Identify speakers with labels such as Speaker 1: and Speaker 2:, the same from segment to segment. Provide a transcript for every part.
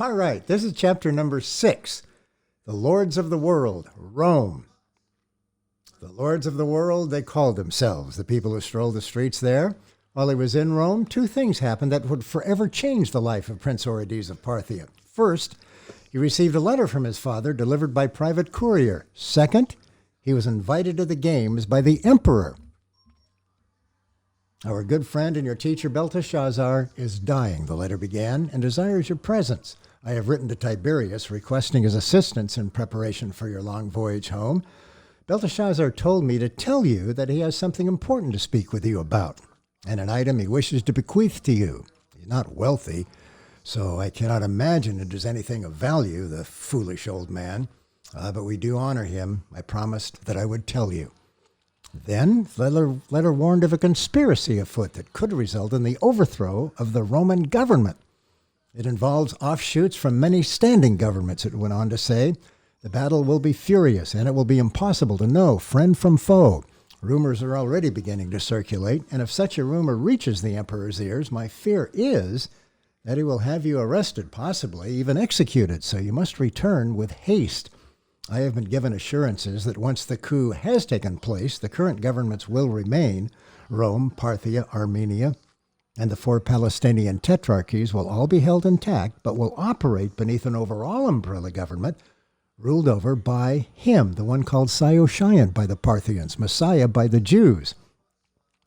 Speaker 1: All right, this is chapter number 6. The Lords of the World, Rome. The Lords of the World, they called themselves, the people who strolled the streets there. While he was in Rome, two things happened that would forever change the life of Prince Orestes of Parthia. First, he received a letter from his father delivered by private courier. Second, he was invited to the games by the emperor. Our good friend and your teacher Belteshazzar is dying, the letter began, and desires your presence. I have written to Tiberius requesting his assistance in preparation for your long voyage home. Belteshazzar told me to tell you that he has something important to speak with you about, and an item he wishes to bequeath to you. He's not wealthy, so I cannot imagine it is anything of value, the foolish old man. But we do honor him. I promised that I would tell you. Then, the letter warned of a conspiracy afoot that could result in the overthrow of the Roman government. It involves offshoots from many standing governments, it went on to say. The battle will be furious, and it will be impossible to know friend from foe. Rumors are already beginning to circulate, and if such a rumor reaches the emperor's ears, my fear is that he will have you arrested, possibly even executed, so you must return with haste. I have been given assurances that once the coup has taken place, the current governments will remain. Rome, Parthia, Armenia, and the 4 Palestinian tetrarchies will all be held intact, but will operate beneath an overall umbrella government ruled over by him, the one called Saoshian by the Parthians, Messiah by the Jews.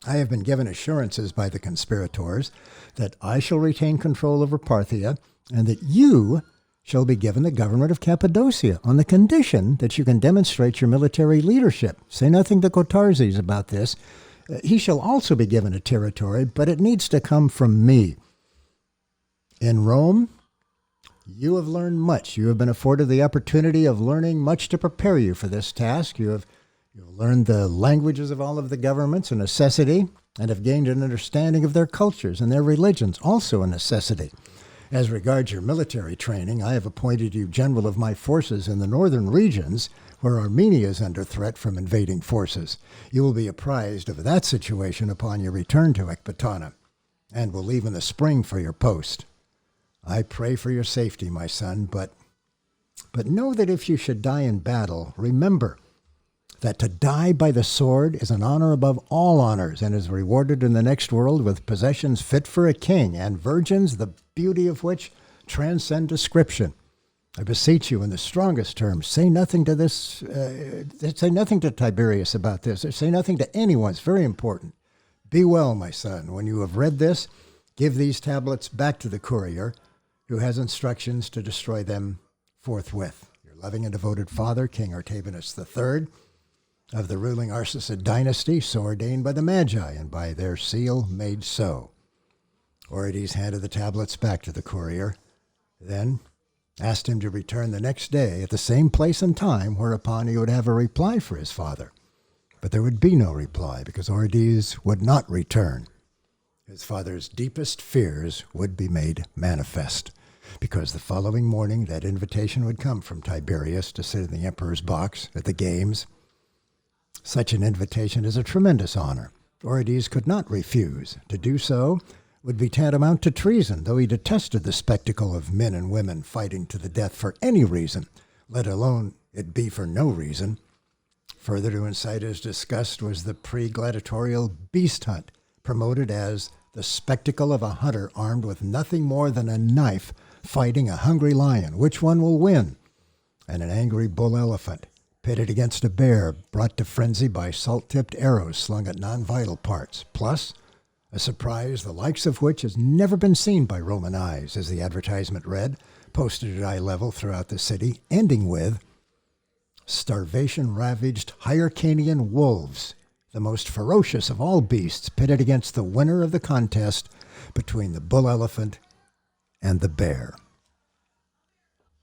Speaker 1: I have been given assurances by the conspirators that I shall retain control over Parthia and that you shall be given the government of Cappadocia on the condition that you can demonstrate your military leadership. Say nothing to Gotarzes about this. He shall also be given a territory, but it needs to come from me. In Rome, you have learned much. You have been afforded the opportunity of learning much to prepare you for this task. You have learned the languages of all of the governments, a necessity, and have gained an understanding of their cultures and their religions, also a necessity. As regards your military training, I have appointed you general of my forces in the northern regions, where Armenia is under threat from invading forces. You will be apprised of that situation upon your return to Ecbatana, and will leave in the spring for your post. I pray for your safety, my son, but know that if you should die in battle, remember that to die by the sword is an honor above all honors, and is rewarded in the next world with possessions fit for a king, and virgins, the beauty of which transcend description. I beseech you in the strongest terms, say nothing to say nothing to Tiberius about this, or say nothing to anyone. It's very important. Be well, my son. When you have read this, give these tablets back to the courier, who has instructions to destroy them forthwith. Your loving and devoted father, King Artabanus III, of the ruling Arsacid dynasty, so ordained by the Magi, and by their seal made so. Orestes handed the tablets back to the courier, then asked him to return the next day at the same place and time, whereupon he would have a reply for his father. But there would be no reply, because Orestes would not return. His father's deepest fears would be made manifest, because the following morning that invitation would come from Tiberius to sit in the emperor's box at the games. Such an invitation is a tremendous honor. Orestes could not refuse. To do so would be tantamount to treason, though he detested the spectacle of men and women fighting to the death for any reason, let alone it be for no reason. Further to incite his disgust was the pre-gladiatorial beast hunt, promoted as the spectacle of a hunter armed with nothing more than a knife fighting a hungry lion. Which one will win? And an angry bull elephant, pitted against a bear brought to frenzy by salt-tipped arrows slung at non-vital parts, plus a surprise the likes of which has never been seen by Roman eyes, as the advertisement read, posted at eye level throughout the city, ending with starvation-ravaged Hyrcanian wolves, the most ferocious of all beasts, pitted against the winner of the contest between the bull elephant and the bear.